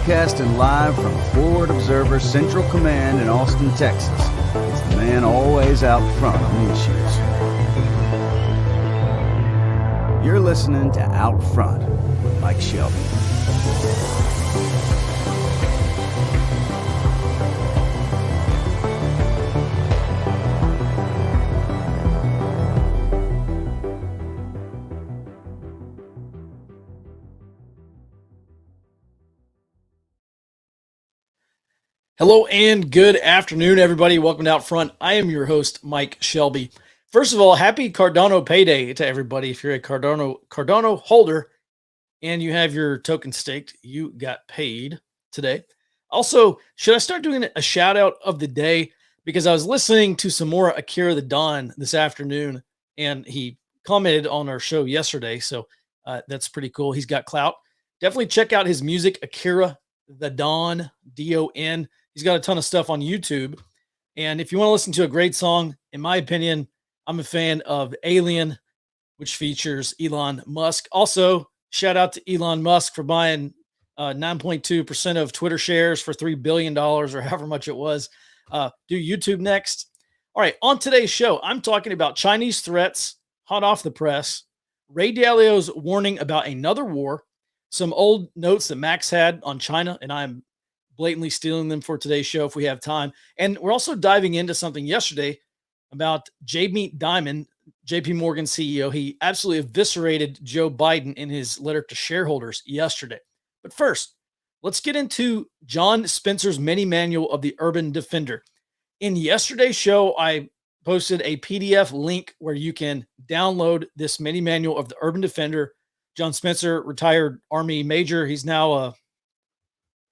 Broadcasting live from Forward Observer Central Command in Austin, Texas. It's the man always out front on the issues. You're listening to Out Front with Mike Shelby. Hello and good afternoon, everybody. Welcome to Out Front. I am your host, Mike Shelby. First of all, happy Cardano payday to everybody. If you're a Cardano holder and you have your token staked, you got paid today. Also, should I start doing a shout out of the day? Because I was listening to some more Akira the Don this afternoon, and he commented on our show yesterday. So that's pretty cool. He's got clout. Definitely check out his music, Akira the Don, D-O-N. He's got a ton of stuff on YouTube. And if you want to listen to a great song, in my opinion, I'm a fan of Alien, which features Elon Musk. Also, shout out to Elon Musk for buying 9.2% of Twitter shares for $3 billion or however much it was. Do YouTube next. All right, on today's show, I'm talking about Chinese threats, hot off the press, Ray Dalio's warning about another war, some old notes that Max had on China, and I'm blatantly stealing them for today's show if we have time. And we're also diving into something yesterday about Jamie Dimon, JP Morgan CEO. He absolutely eviscerated Joe Biden in his letter to shareholders yesterday. But first, let's get into John Spencer's mini manual of the Urban Defender. In yesterday's show, I posted a PDF link where you can download this mini manual of the Urban Defender. John Spencer, retired Army major. He's now a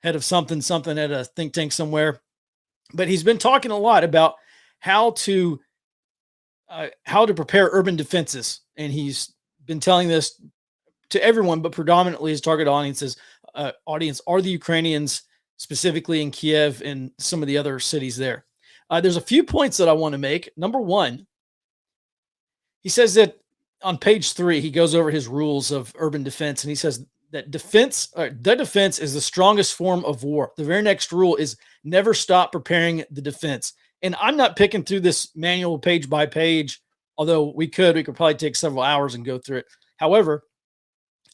head of something at a think tank somewhere. But he's been talking a lot about how to prepare urban defenses. And he's been telling this to everyone, but predominantly his target audience are the Ukrainians, specifically in Kiev and some of the other cities there. There's a few points that I want to make. Number one, he says that on page 3, he goes over his rules of urban defense, and he says that the defense is the strongest form of war. The very next rule is never stop preparing the defense. And I'm not picking through this manual page by page, although we could probably take several hours and go through it. However,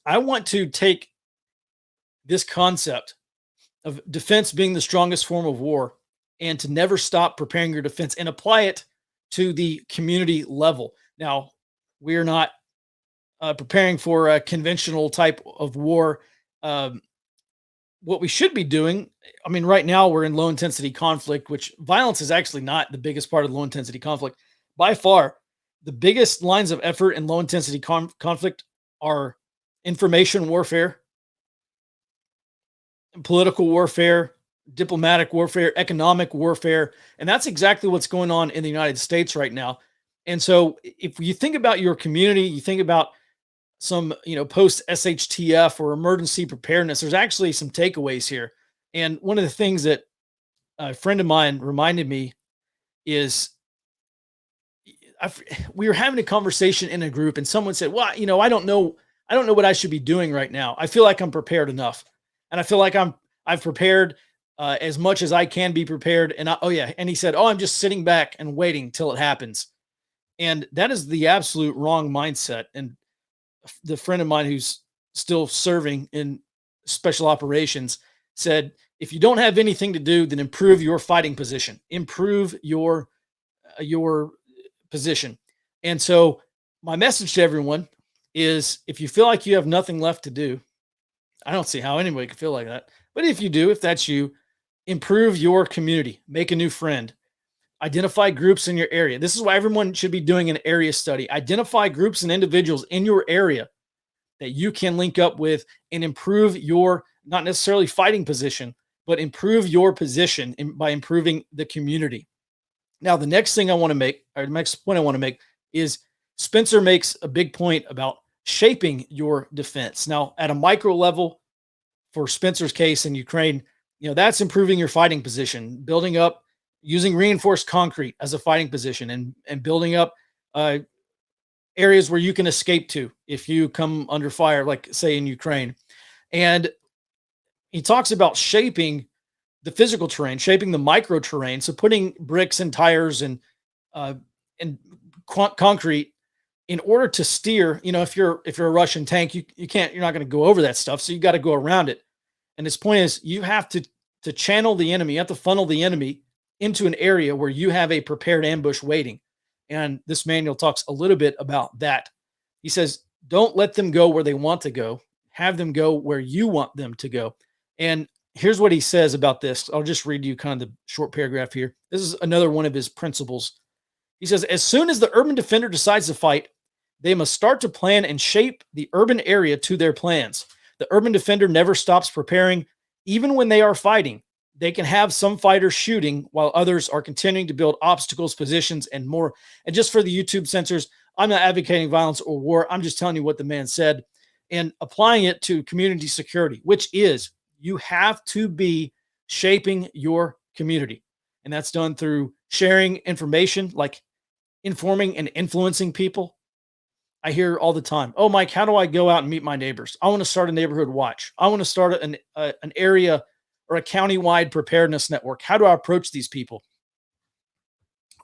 I want to take this concept of defense being the strongest form of war and to never stop preparing your defense and apply it to the community level. Now, we're not preparing for a conventional type of war. What we should be doing, I mean, right now we're in low intensity conflict, which violence is actually not the biggest part of low intensity conflict. By far, the biggest lines of effort in low intensity conflict are information warfare, political warfare, diplomatic warfare, economic warfare. And that's exactly what's going on in the United States right now. And so if you think about your community, you think about some, post SHTF or emergency preparedness, there's actually some takeaways here. And one of the things that a friend of mine reminded me is we were having a conversation in a group and someone said, well, I don't know what I should be doing right now. I feel like I'm prepared enough. And I feel like I've prepared as much as I can be prepared. And and he said, I'm just sitting back and waiting till it happens. And that is the absolute wrong mindset. And the friend of mine who's still serving in special operations said, if you don't have anything to do, then improve your fighting position, improve your position. And so my message to everyone is, if you feel like you have nothing left to do, I don't see how anybody could feel like that. But if you do, if that's you, improve your community, make a new friend. Identify groups in your area. This is why everyone should be doing an area study. Identify groups and individuals in your area that you can link up with and improve your, not necessarily fighting position, but improve your position by improving the community. Now, the next point I want to make is Spencer makes a big point about shaping your defense. Now, at a micro level, for Spencer's case in Ukraine, that's improving your fighting position, building up, using reinforced concrete as a fighting position, and building up areas where you can escape to if you come under fire, like say in Ukraine. And he talks about shaping the physical terrain, shaping the micro terrain. So putting bricks and tires uh, and concrete in order to steer. If you're a Russian tank, you're not going to go over that stuff. So you got to go around it. And his point is, you have to channel the enemy. You have to funnel the enemy into an area where you have a prepared ambush waiting. And this manual talks a little bit about that. He says, don't let them go where they want to go. Have them go where you want them to go. And here's what he says about this. I'll just read you kind of the short paragraph here. This is another one of his principles. He says, as soon as the urban defender decides to fight, they must start to plan and shape the urban area to their plans. The urban defender never stops preparing, even when they are fighting. They can have some fighters shooting while others are continuing to build obstacles, positions, and more. And just for the YouTube censors, I'm not advocating violence or war. I'm just telling you what the man said and applying it to community security, which is you have to be shaping your community. And that's done through sharing information, like informing and influencing people. I hear all the time, oh, Mike, how do I go out and meet my neighbors? I want to start a neighborhood watch. I want to start an area or a county-wide preparedness network. How do I approach these people?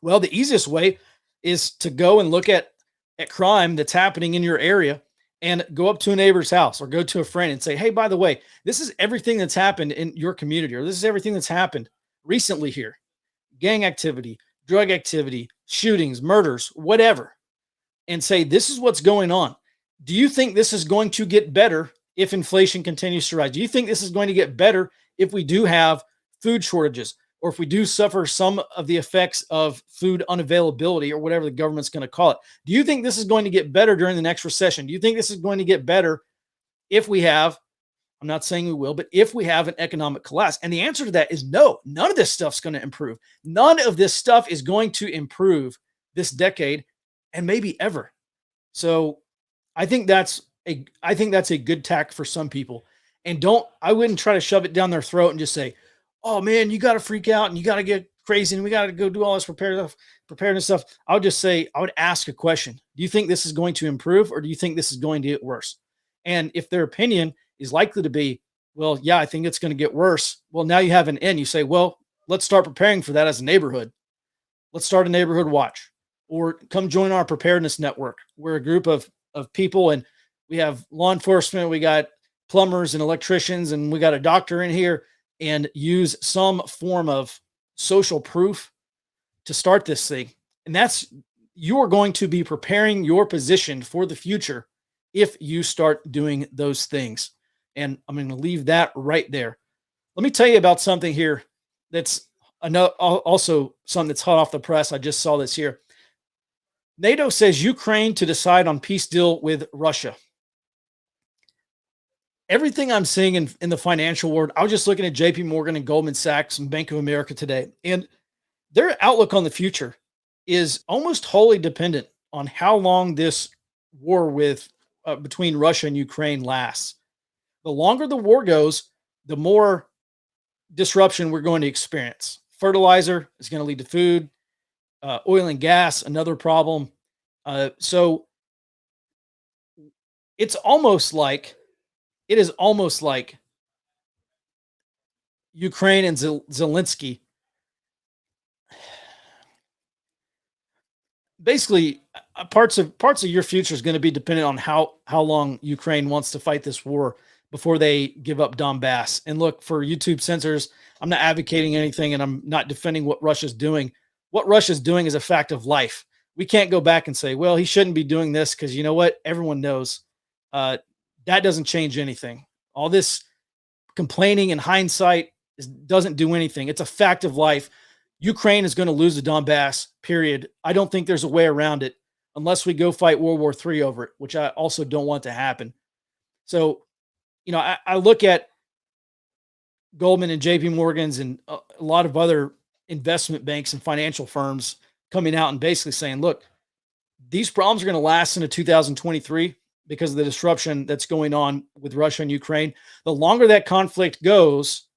Well, the easiest way is to go and look at crime that's happening in your area and go up to a neighbor's house or go to a friend and say, hey, by the way, this is everything that's happened in your community, or this is everything that's happened recently here. Gang activity, drug activity, shootings, murders, whatever. And say, this is what's going on. Do you think this is going to get better if inflation continues to rise? Do you think this is going to get better if we do have food shortages, or if we do suffer some of the effects of food unavailability, or whatever the government's going to call it? Do you think this is going to get better during the next recession? Do you think this is going to get better if we have, I'm not saying we will, but if we have an economic collapse? And the answer to that is no. None of this stuff's going to improve. None of this stuff is going to improve this decade, and maybe ever. So I think that's a good tack for some people. And I wouldn't try to shove it down their throat and just say, oh man, you got to freak out and you got to get crazy and we got to go do all this preparedness stuff. I would just say, I would ask a question. Do you think this is going to improve, or do you think this is going to get worse? And if their opinion is likely to be, well, yeah, I think it's going to get worse. Well, now you have an end. You say, well, let's start preparing for that as a neighborhood. Let's start a neighborhood watch. Or come join our preparedness network. We're a group of people, and we have law enforcement, we got plumbers and electricians, and we got a doctor in here, and use some form of social proof to start this thing. And you are going to be preparing your position for the future if you start doing those things. And I'm going to leave that right there. Let me tell you about something here that's also something that's hot off the press. I just saw this here. NATO says Ukraine to decide on peace deal with Russia. Everything I'm seeing in the financial world, I was just looking at JP Morgan and Goldman Sachs and Bank of America today, and their outlook on the future is almost wholly dependent on how long this war between Russia and Ukraine lasts. The longer the war goes, the more disruption we're going to experience. Fertilizer is going to lead to food. Oil and gas, another problem. So it is almost like Ukraine and Zelensky. Basically, parts of your future is going to be dependent on how long Ukraine wants to fight this war before they give up Donbass. And look, for YouTube censors, I'm not advocating anything, and I'm not defending what Russia's doing. What Russia's doing is a fact of life. We can't go back and say, well, he shouldn't be doing this, because you know what? Everyone knows that doesn't change anything. All this complaining in hindsight doesn't do anything. It's a fact of life. Ukraine is going to lose the Donbass, period. I don't think there's a way around it unless we go fight World War III over it, which I also don't want to happen. So, I look at Goldman and JP Morgan's and a lot of other investment banks and financial firms coming out and basically saying, look, these problems are going to last into 2023 because of the disruption that's going on with Russia and Ukraine. The longer that conflict goes,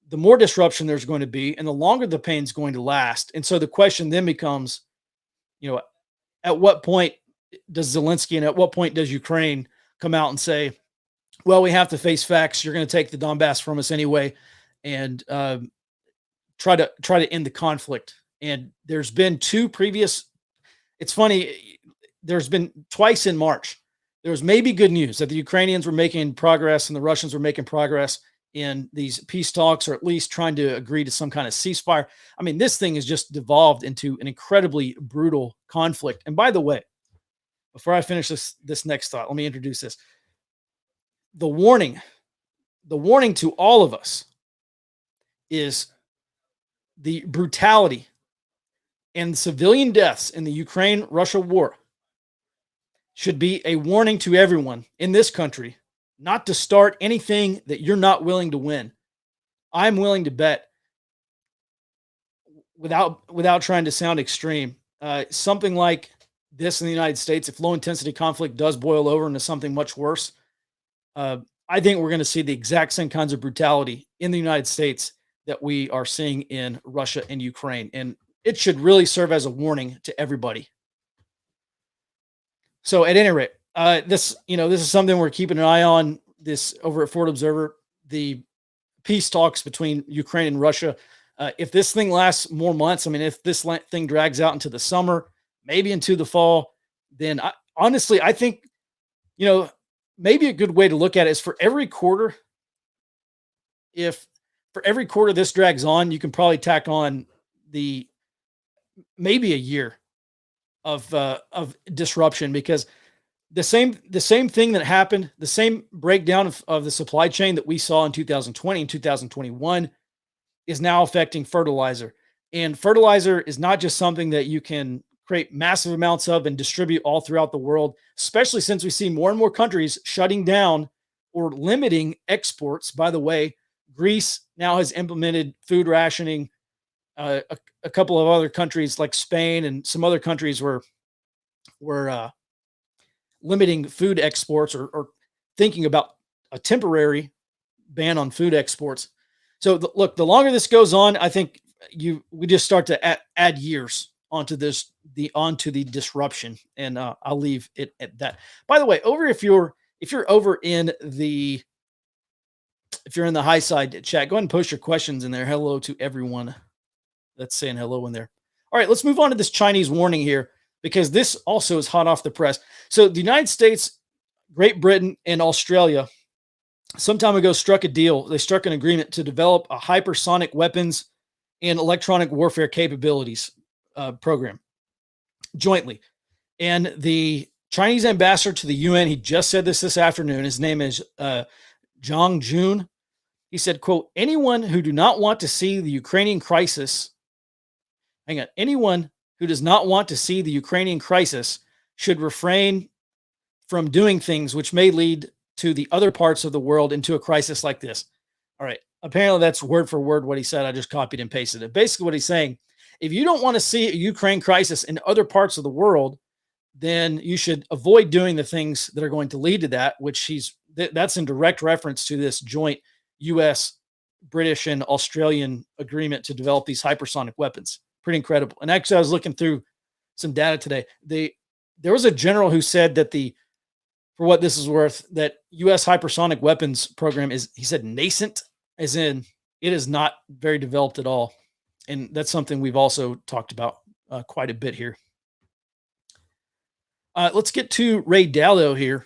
the more disruption there's going to be, and the longer the pain's going to last. And so the question then becomes, at what point does Zelensky and at what point does Ukraine come out and say, well, we have to face facts. You're going to take the Donbass from us anyway, and try to end the conflict. And there's been two previous. It's funny. There's been twice in March. There was maybe good news that the Ukrainians were making progress and the Russians were making progress in these peace talks, or at least trying to agree to some kind of ceasefire. I mean, this thing has just devolved into an incredibly brutal conflict. And by the way, before I finish this next thought, let me introduce this. The warning, the warning to all of us is the brutality and civilian deaths in the Ukraine-Russia war should be a warning to everyone in this country not to start anything that you're not willing to win. I'm willing to bet, without trying to sound extreme, something like this in the United States, if low intensity conflict does boil over into something much worse, I think we're going to see the exact same kinds of brutality in the United States that we are seeing in Russia and Ukraine. And it should really serve as a warning to everybody. So at any rate, this is something we're keeping an eye on. This over at Fort Observer, the peace talks between Ukraine and Russia. If this thing lasts more months, I mean, if this thing drags out into the summer, maybe into the fall, then honestly, I think, maybe a good way to look at it is for every quarter. If for every quarter this drags on, you can probably tack on maybe a year of disruption, because the same thing that happened, the same breakdown of the supply chain that we saw in 2020 and 2021 is now affecting fertilizer. And fertilizer is not just something that you can create massive amounts of and distribute all throughout the world, especially since we see more and more countries shutting down or limiting exports. By the way, Greece now has implemented food rationing. A couple of other countries like Spain and some other countries were limiting food exports, or thinking about a temporary ban on food exports. So look, the longer this goes on, I think we just start to add years onto the disruption, and I'll leave it at that. By the way, if you're over in the high side chat, go ahead and post your questions in there. Hello to everyone that's saying hello in there. All right, let's move on to this Chinese warning here, because this also is hot off the press. So the United States, Great Britain, and Australia some time ago struck a deal. They struck an agreement to develop a hypersonic weapons and electronic warfare capabilities program jointly. And the Chinese ambassador to the UN, he just said this afternoon. His name is Zhang Jun. He said, quote, anyone who does not want to see the Ukrainian crisis should refrain from doing things which may lead to the other parts of the world into a crisis like this. All right. Apparently that's word for word what he said. I just copied and pasted it. Basically what he's saying, if you don't want to see a Ukraine crisis in other parts of the world, then you should avoid doing the things that are going to lead to that, which that's in direct reference to this joint U.S., British, and Australian agreement to develop these hypersonic weapons. Pretty incredible. And actually, I was looking through some data today. There was a general who said that for what this is worth, that U.S. hypersonic weapons program he said nascent, as in it is not very developed at all. And that's something we've also talked about quite a bit here. Let's get to Ray Dalio here.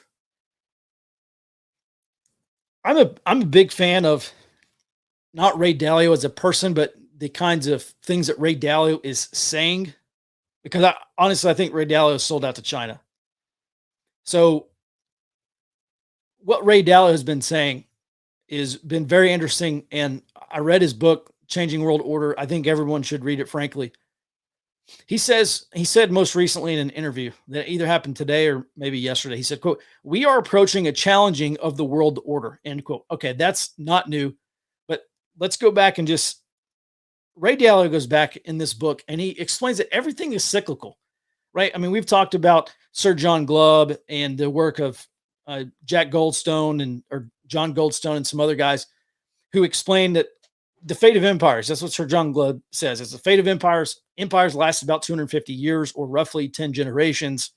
I'm a big fan of not Ray Dalio as a person, but the kinds of things that Ray Dalio is saying, because I think Ray Dalio is sold out to China. So what Ray Dalio has been saying has been very interesting. And I read his book, Changing World Order. I think everyone should read it, frankly. He said most recently in an interview that either happened today or maybe yesterday, he said, quote, we are approaching a challenging of the world order, end quote. Okay, that's not new, but let's go back and Ray Dalio goes back in this book and he explains that everything is cyclical, right? I mean, we've talked about Sir John Glubb and the work of Jack Goldstone or John Goldstone and some other guys who explain that the fate of empires, that's what Sir John Glubb says. It's the fate of empires. Empires last about 250 years or roughly 10 generations.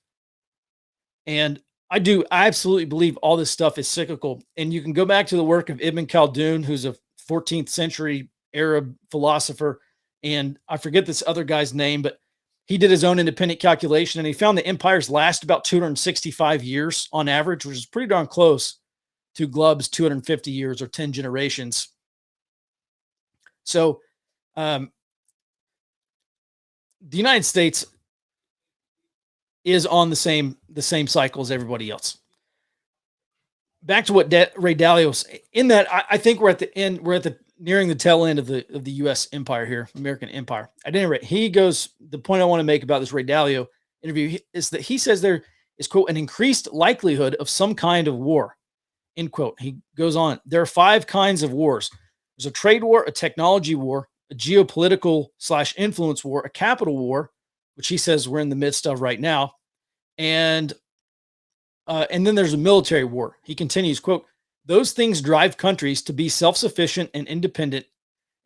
And I do. I absolutely believe all this stuff is cyclical. And you can go back to the work of Ibn Khaldun, who's a 14th century Arab philosopher. And I forget this other guy's name, but he did his own independent calculation and he found that empires last about 265 years on average, which is pretty darn close to Glubb's 250 years or 10 generations. So um, the United States is on the same cycle as everybody else. Back to what Ray Dalio was in that I think we're at the end, we're at the nearing the tail end of the U.S. empire here, American empire. At any rate, he goes. The point I want to make about this Ray Dalio interview is that he says there is, quote, an increased likelihood of some kind of war, end quote. He goes on. There are 5 kinds of wars. There's a trade war, a technology war, a geopolitical / influence war, a capital war, which he says we're in the midst of right now, and then there's a military war. He continues, quote, those things drive countries to be self-sufficient and independent,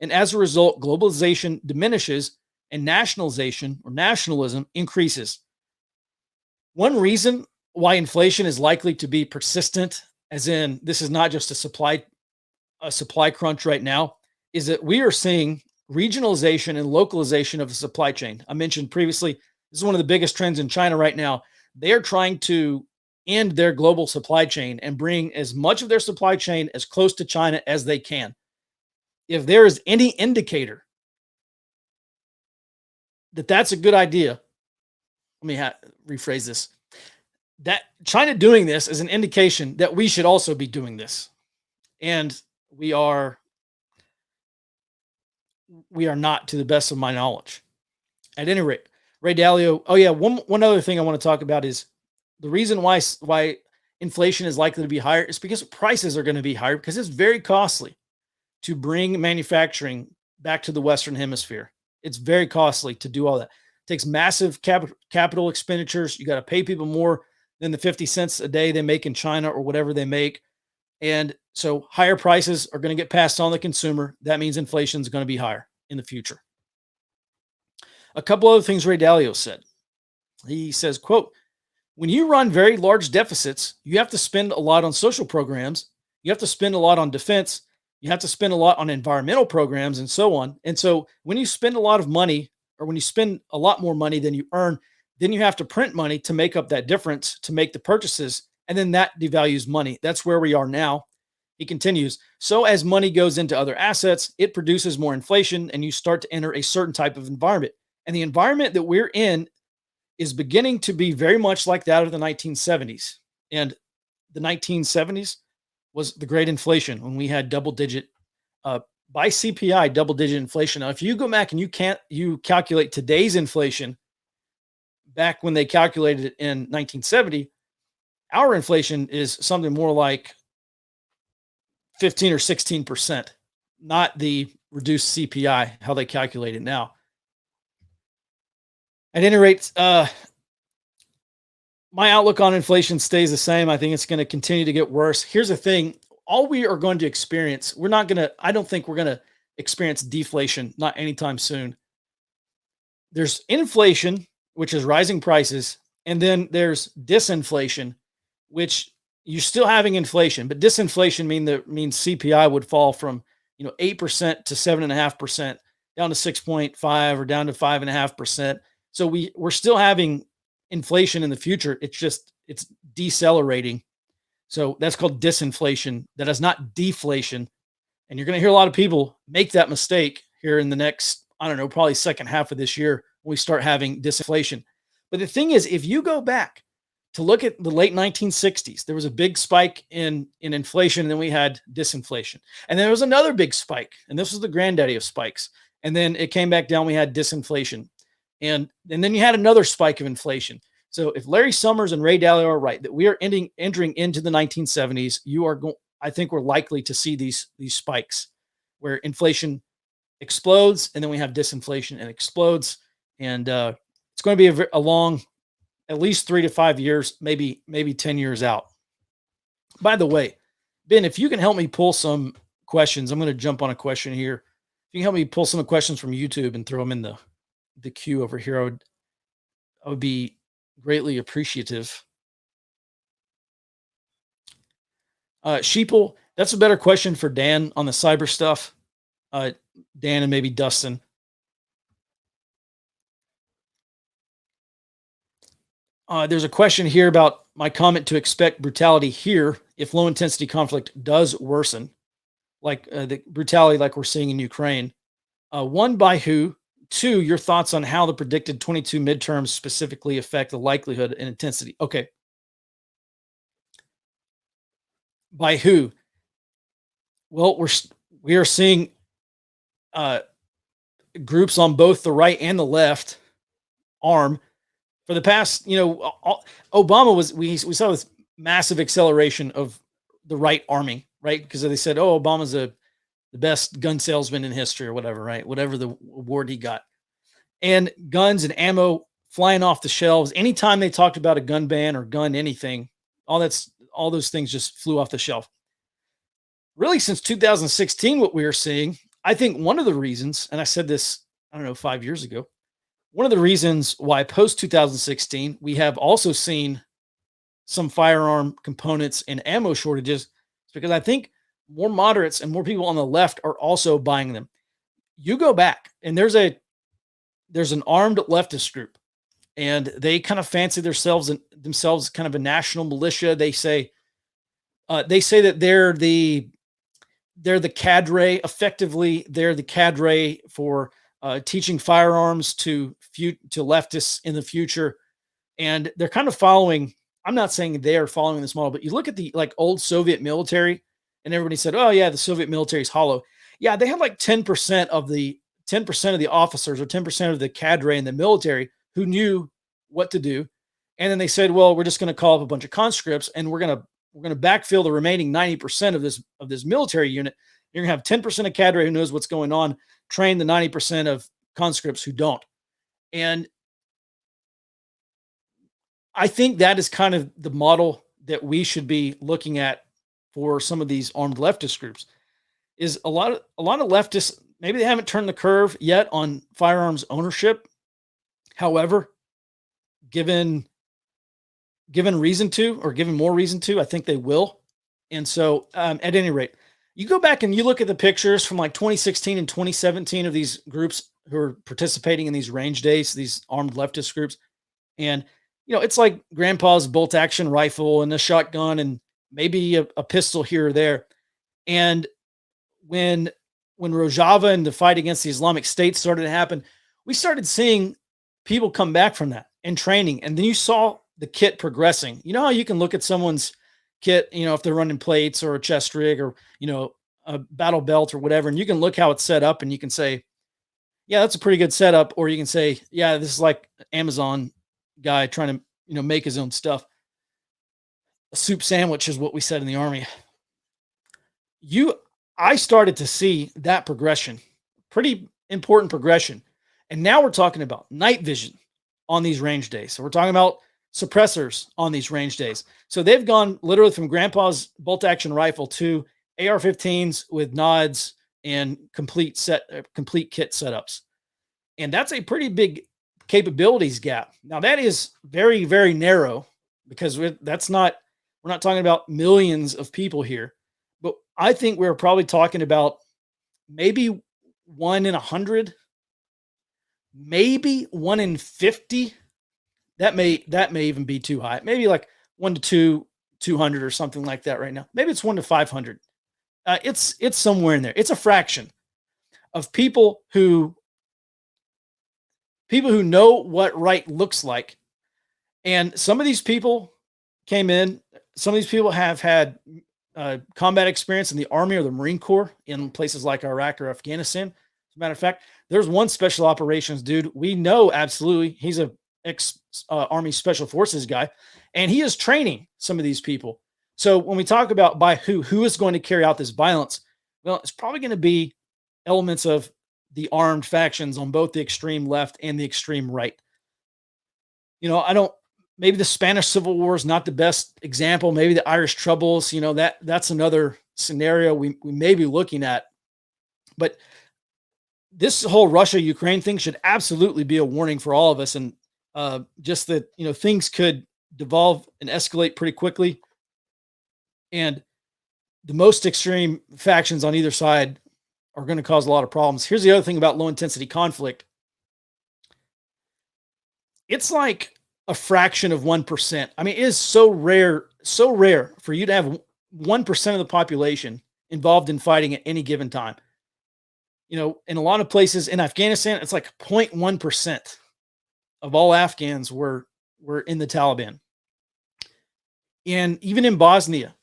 and as a result, globalization diminishes and nationalization or nationalism increases. One reason why inflation is likely to be persistent, as in this is not just a supply crunch right now, is that we are seeing regionalization and localization of the supply chain. I mentioned previously, this is one of the biggest trends in China right now. They are trying to end their global supply chain and bring as much of their supply chain as close to China as they can. If there is any indicator that that's a good idea, let me rephrase this. That China doing this is an indication that we should also be doing this. And we are not, to the best of my knowledge. At any rate, Ray Dalio. Oh yeah, one other thing I want to talk about is the reason why inflation is likely to be higher is because prices are going to be higher because it's very costly to bring manufacturing back to the Western Hemisphere. It's very costly to do all that. It takes massive capital expenditures. You got to pay people more than the 50 cents a day they make in China or whatever they make. And so higher prices are going to get passed on to the consumer. That means inflation is going to be higher in the future. A couple other things Ray Dalio said. He says, quote, when you run very large deficits, you have to spend a lot on social programs. You have to spend a lot on defense. You have to spend a lot on environmental programs and so on. And so when you spend a lot of money, or when you spend a lot more money than you earn, then you have to print money to make up that difference, to make the purchases. And then that devalues money. That's where we are now. He continues, so as money goes into other assets, it produces more inflation and you start to enter a certain type of environment. And the environment that we're in is beginning to be very much like that of the 1970s. And the 1970s was the great inflation when we had double-digit, by CPI, double-digit inflation. Now, if you go back and you calculate today's inflation back when they calculated it in 1970, our inflation is something more like 15 or 16%, not the reduced CPI, how they calculate it now. At any rate, my outlook on inflation stays the same. I think it's going to continue to get worse. Here's the thing. All we are going to experience, I don't think we're going to experience deflation, not anytime soon. There's inflation, which is rising prices, and then there's disinflation, which you're still having inflation, but disinflation means CPI would fall from 8% to 7.5%, down to 6.5 or down to 5.5%. So we're still having inflation in the future. It's decelerating. So that's called disinflation. That is not deflation. And you're going to hear a lot of people make that mistake here in the next, probably second half of this year when we start having disinflation. But the thing is, if you go back to look at the late 1960s, there was a big spike in inflation, and then we had disinflation. And then there was another big spike, and this was the granddaddy of spikes. And then it came back down, we had disinflation. And then you had another spike of inflation. So if Larry Summers and Ray Dalio are right, that we are entering into the 1970s, I think we're likely to see these spikes where inflation explodes, and then we have disinflation and explodes. And it's going to be a long, at least 3 to 5 years, maybe 10 years out. By the way, Ben, if you can help me pull some questions, I'm going to jump on a question here. If you can help me pull some questions from YouTube and throw them in the queue over here, I would be greatly appreciative. Sheeple, that's a better question for Dan on the cyber stuff. Dan and maybe Dustin. There's a question here about my comment to expect brutality here if low intensity conflict does worsen, like the brutality like we're seeing in Ukraine. One, by who? Two, your thoughts on how the predicted 22 midterms specifically affect the likelihood and intensity. Okay. By who? Well, we are seeing uh, groups on both the right and the left arm for the past, Obama we saw this massive acceleration of the right arming, right? Because they said, oh, Obama's the best gun salesman in history or whatever, right? Whatever the award he got. And guns and ammo flying off the shelves. Anytime they talked about a gun ban or gun anything, all those things just flew off the shelf. Really, since 2016, what we are seeing, I think one of the reasons, and I said this, I don't know, 5 years ago, one of the reasons why post 2016, we have also seen some firearm components and ammo shortages is because I think more moderates and more people on the left are also buying them. You go back and there's an armed leftist group and they kind of fancy themselves kind of a national militia. They say that they're the cadre. Effectively, they're the cadre for teaching firearms to leftists in the future, and they're kind of following. I'm not saying they are following this model, but you look at the old Soviet military, and everybody said, "Oh yeah, the Soviet military is hollow." Yeah, they had like 10% of the officers or 10% of the cadre in the military who knew what to do, and then they said, "Well, we're just going to call up a bunch of conscripts, and we're going to backfill the remaining 90% of this military unit. You're going to have 10% of cadre who knows what's going on, train the 90% of conscripts who don't." And I think that is kind of the model that we should be looking at for some of these armed leftist groups. Is a lot of leftists, maybe they haven't turned the curve yet on firearms ownership. However, given reason to, or given more reason to, I think they will. And so, at any rate, you go back and you look at the pictures from like 2016 and 2017 of these groups who are participating in these range days, these armed leftist groups. And, it's like grandpa's bolt action rifle and a shotgun and maybe a pistol here or there. And when Rojava and the fight against the Islamic State started to happen, we started seeing people come back from that and training. And then you saw the kit progressing. You know how you can look at someone's kit, if they're running plates or a chest rig or, a battle belt or whatever, and you can look how it's set up and you can say, yeah, that's a pretty good setup. Or you can say, yeah, this is like Amazon guy trying to, make his own stuff. A soup sandwich is what we said in the Army. I started to see that progression, pretty important progression. And now we're talking about night vision on these range days. So we're talking about suppressors on these range days. So they've gone literally from grandpa's bolt action rifle to AR-15s with nods and complete kit setups. And that's a pretty big capabilities gap. Now that is very, very narrow because we're not talking about millions of people here, but I think we're probably talking about maybe 1 in 100, maybe 1 in 50. That may even be too high. Maybe like 1 to 200 or something like that right now. Maybe it's 1 to 500. It's somewhere in there. It's a fraction of people who know what right looks like. And some of these people came in. Some of these people have had combat experience in the Army or the Marine Corps in places like Iraq or Afghanistan. As a matter of fact, there's one special operations dude we know absolutely. He's a ex-Army Special Forces guy, and he is training some of these people. So when we talk about by who is going to carry out this violence, well, it's probably going to be elements of the armed factions on both the extreme left and the extreme right. Maybe the Spanish Civil War is not the best example. Maybe the Irish Troubles, that's another scenario we may be looking at. But this whole Russia-Ukraine thing should absolutely be a warning for all of us. And just that, things could devolve and escalate pretty quickly. And the most extreme factions on either side are going to cause a lot of problems. Here's the other thing about low intensity conflict. It's like a fraction of 1%. I mean, it is so rare for you to have 1% of the population involved in fighting at any given time. In a lot of places in Afghanistan, it's like 0.1% of all Afghans were in the Taliban. And even in Bosnia,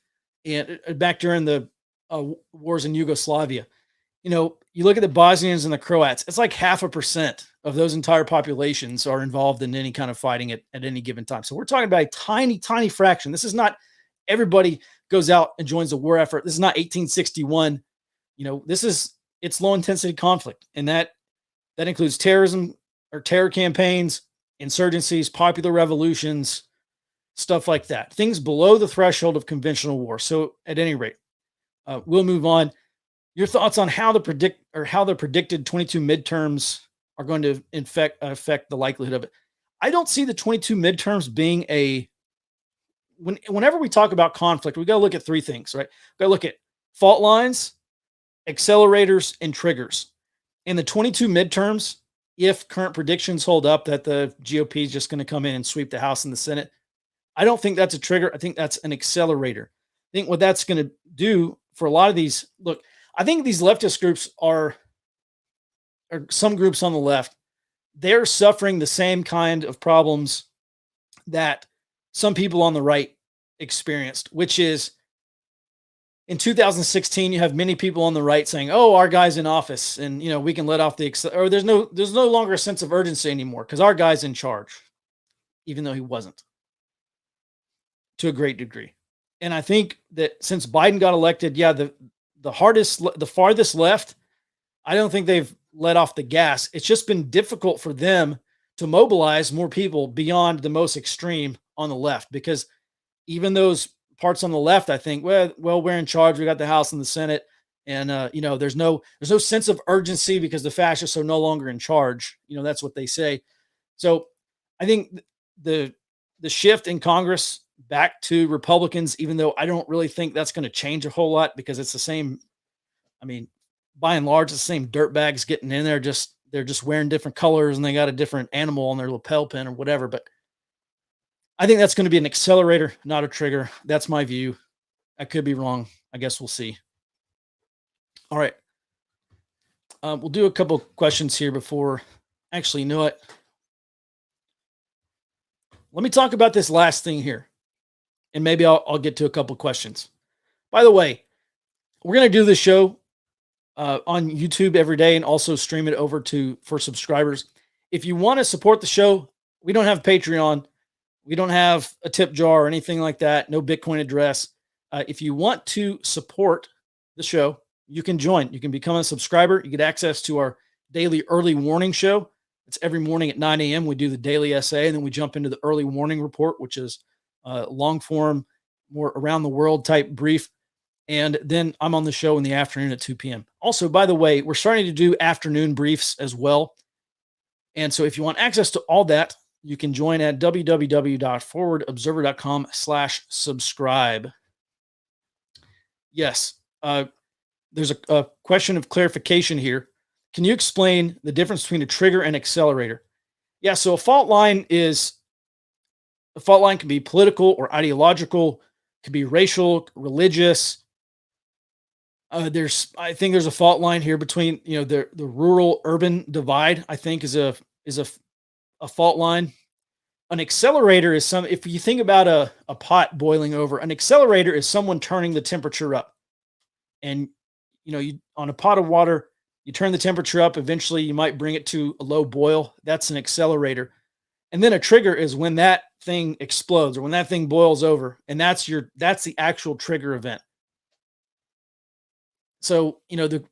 and back during the wars in Yugoslavia, you look at the Bosnians and the Croats, it's like 0.5% of those entire populations are involved in any kind of fighting at any given time. So we're talking about a tiny, tiny fraction. This is not everybody goes out and joins the war effort. This is not 1861. It's low intensity conflict. And that includes terrorism or terror campaigns, insurgencies, popular revolutions, stuff like that. Things below the threshold of conventional war. So at any rate, we'll move on. Your thoughts on how the predicted 22 midterms are going to affect the likelihood of it. I don't see the 22 midterms being whenever we talk about conflict, we got to look at three things, right? We got to look at fault lines, accelerators, and triggers. In the 22 midterms, if current predictions hold up that the GOP is just going to come in and sweep the House and the Senate, I don't think that's a trigger. I think that's an accelerator. I think what that's going to do for a lot of these, look, I think these leftist groups or some groups on the left, they're suffering the same kind of problems that some people on the right experienced, which is in 2016, you have many people on the right saying, "Oh, our guy's in office, and we can let off or there's no longer a sense of urgency anymore because our guy's in charge," even though he wasn't, to a great degree. And I think that since Biden got elected, the farthest left, I don't think they've let off the gas. It's just been difficult for them to mobilize more people beyond the most extreme on the left, because even those parts on the left, I think, well, we're in charge. We got the House and the Senate, and there's no sense of urgency because the fascists are no longer in charge. That's what they say. So I think the shift in Congress back to Republicans, even though I don't really think that's going to change a whole lot, because it's the same. I mean, by and large, it's the same dirtbags getting in there. They're just wearing different colors and they got a different animal on their lapel pin or whatever. But I think that's going to be an accelerator, not a trigger. That's my view. I could be wrong. I guess we'll see. All right. We'll do a couple questions here before. Actually, you know what? Let me talk about this last thing here, and maybe I'll get to a couple questions. By the way, we're going to do this show on YouTube every day and also stream it over for subscribers. If you want to support the show, we don't have Patreon. We don't have a tip jar or anything like that. No Bitcoin address. If you want to support the show, you can join. You can become a subscriber. You get access to our daily early warning show. It's every morning at 9 a.m. We do the daily essay, and then we jump into the early warning report, which is long form, more around the world type brief. And then I'm on the show in the afternoon at 2 p.m. Also, by the way, we're starting to do afternoon briefs as well. And so if you want access to all that, you can join at www.forwardobserver.com/subscribe. Yes. There's a question of clarification here. Can you explain the difference between a trigger and accelerator? Yeah. So a fault line can be political or ideological, could be racial, religious. I think there's a fault line here between, the rural urban divide, I think is a fault line. An accelerator is if you think about a pot boiling over, an accelerator is someone turning the temperature up. And, you on a pot of water, you turn the temperature up, eventually you might bring it to a low boil. That's an accelerator. And then a trigger is when that thing explodes or when that thing boils over, and that's the actual trigger event. So, you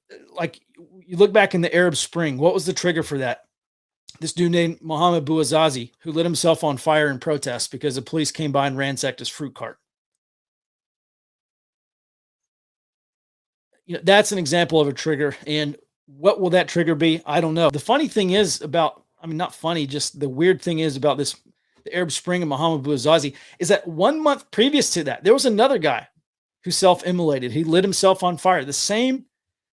look back in the Arab Spring, what was the trigger for that? This dude named Mohammed Bouazizi, who lit himself on fire in protest because the police came by and ransacked his fruit cart. That's an example of a trigger. And what will that trigger be? I don't know. The funny thing is not funny, just the weird thing is about the Arab Spring and Mohammed Bouazizi is that 1 month previous to that, there was another guy who self-immolated. He lit himself on fire. The same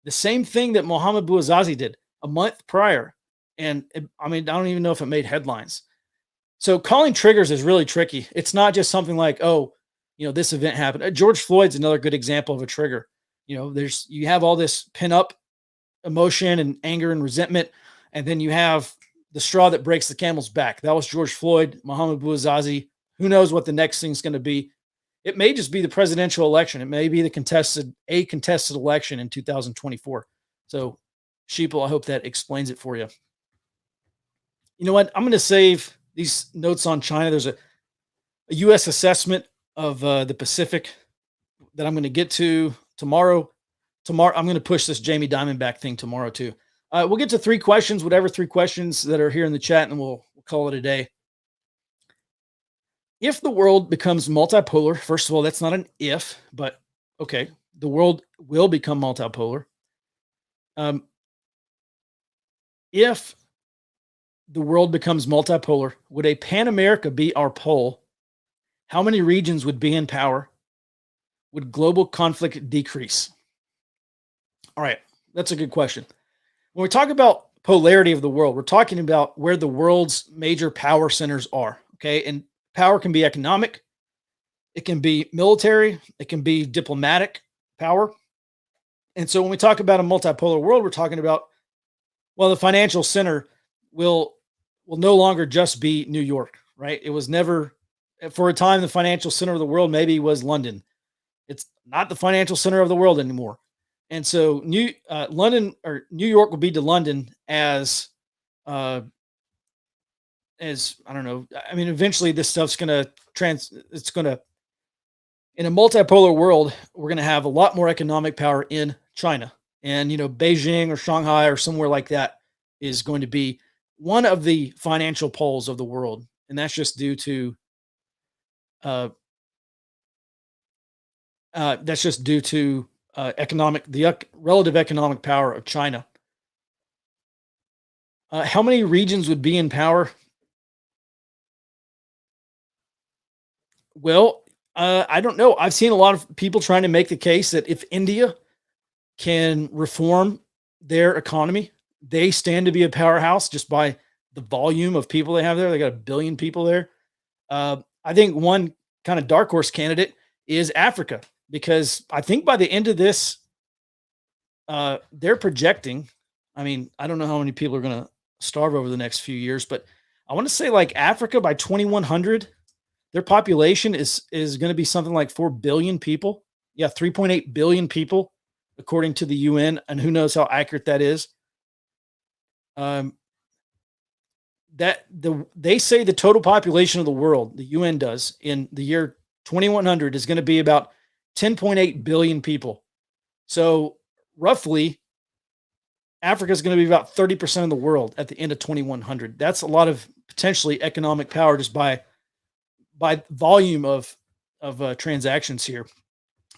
thing that Mohammed Bouazizi did a month prior. And I don't even know if it made headlines. So calling triggers is really tricky. It's not just something like, oh, this event happened. George Floyd's another good example of a trigger. You have all this pin up emotion and anger and resentment, and then you have the straw that breaks the camel's back. That was George Floyd, Mohammed Bouazizi. Who knows what the next thing's going to be? It may just be the presidential election. It may be the contested election in 2024. So, Sheeple, I hope that explains it for you. You know what? I'm going to save these notes on China. There's a U.S. assessment of the Pacific that I'm going to get to tomorrow. I'm going to push this Jamie Diamondback thing tomorrow too. We'll get to 3 questions, whatever 3 questions that are here in the chat, and we'll call it a day. If the world becomes multipolar, first of all, that's not an if, but okay, the world will become multipolar. If the world becomes multipolar, would a Pan America be our pole? How many regions would be in power? Would global conflict decrease? All right, that's a good question. When we talk about polarity of the world, we're talking about where the world's major power centers are, okay? And power can be economic, it can be military, it can be diplomatic power. And so when we talk about a multipolar world, we're talking about, well, the financial center will no longer just be New York, right? It was never, for a time, the financial center of the world maybe was London. It's not the financial center of the world anymore. And so London or New York will be to London as I don't know. I mean, eventually this stuff's going to in a multipolar world, we're going to have a lot more economic power in China. And, Beijing or Shanghai or somewhere like that is going to be one of the financial poles of the world. And that's just due to relative economic power of China. How many regions would be in power? Well, I don't know. I've seen a lot of people trying to make the case that if India can reform their economy, they stand to be a powerhouse just by the volume of people they have there. They got 1 billion people there. I think one kind of dark horse candidate is Africa, because I think by the end of this, they're projecting, I don't know how many people are going to starve over the next few years, but I want to say like Africa by 2100, their population is going to be something like 4 billion people. Yeah, 3.8 billion people, according to the UN, and who knows how accurate that is. They say the total population of the world, the UN does, in the year 2100 is going to be about 10.8 billion people. So roughly, Africa is going to be about 30% of the world at the end of 2100. That's a lot of potentially economic power just by volume of transactions here.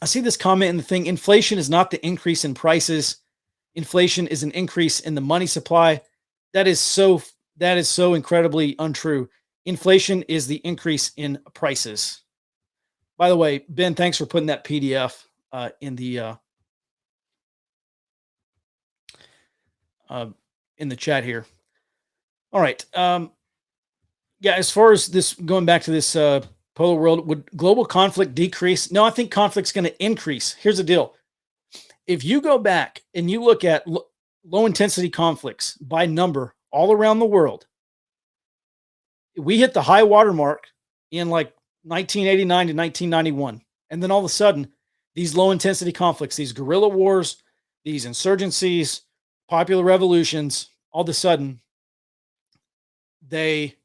I see this comment in the thing. Inflation is not the increase in prices. Inflation is an increase in the money supply. That is so incredibly untrue. Inflation is the increase in prices. By the way, Ben, thanks for putting that PDF in the chat here. All right. Yeah, as far as this, going back to this polar world, would global conflict decrease? No, I think conflict's going to increase. Here's the deal. If you go back and you look at low intensity conflicts by number all around the world, we hit the high water mark in like 1989 to 1991. And then all of a sudden, these low intensity conflicts, these guerrilla wars, these insurgencies, popular revolutions, all of a sudden, they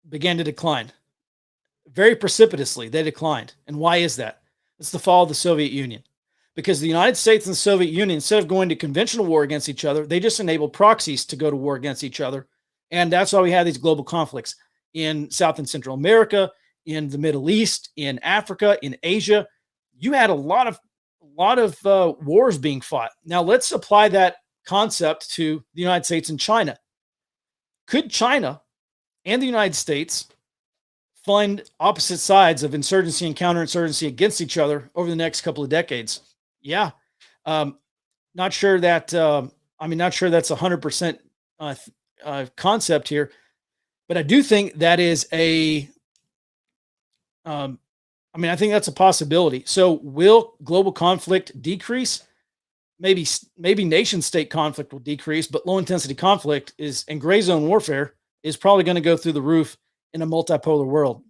began to decline. Very precipitously, they declined. And why is that? It's the fall of the Soviet Union. Because the United States and the Soviet Union, instead of going to conventional war against each other, they just enabled proxies to go to war against each other. And that's why we had these global conflicts in South and Central America, in the Middle East, in Africa, in Asia. You had a lot of wars being fought. Now let's apply that concept to the United States and China. Could China and the United States find opposite sides of insurgency and counterinsurgency against each other over the next couple of decades. Yeah. Not sure that, not sure that's 100% concept here, but I do think that is I think that's a possibility. So will global conflict decrease? Maybe nation state conflict will decrease, but low intensity conflict and gray zone warfare is probably going to go through the roof in a multipolar world.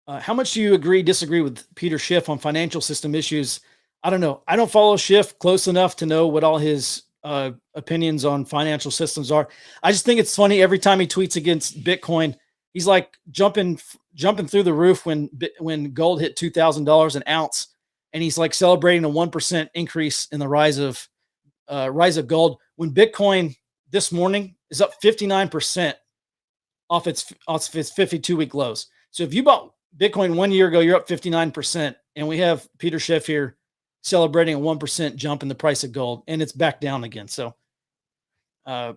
How much do you disagree with Peter Schiff on financial system issues? I don't know. I don't follow Schiff close enough to know what all his opinions on financial systems are. I just think it's funny every time he tweets against Bitcoin, he's like jumping through the roof when gold hit $2,000 an ounce, and he's like celebrating a 1% increase in the rise of gold. When Bitcoin this morning is up 59% off its 52-week lows. So if you bought Bitcoin 1 year ago, you're up 59%, and we have Peter Schiff here celebrating a 1% jump in the price of gold, and it's back down again. So I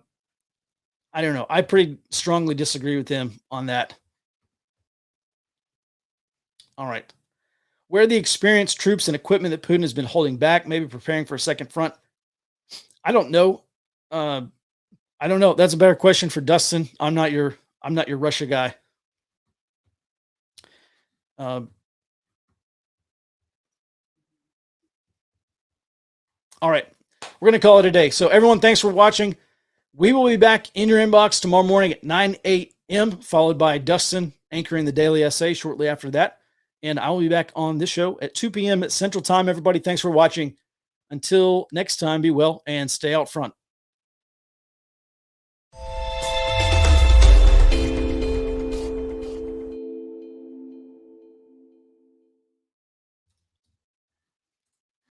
don't know. I pretty strongly disagree with him on that. All right. Where are the experienced troops and equipment that Putin has been holding back, maybe preparing for a second front? I don't know. I don't know. That's a better question for Dustin. I'm not your Russia guy. All right. We're going to call it a day. So everyone, thanks for watching. We will be back in your inbox tomorrow morning at 9 a.m., followed by Dustin anchoring the daily essay shortly after that. And I will be back on this show at 2 p.m. at Central Time. Everybody, thanks for watching. Until next time, be well and stay out front.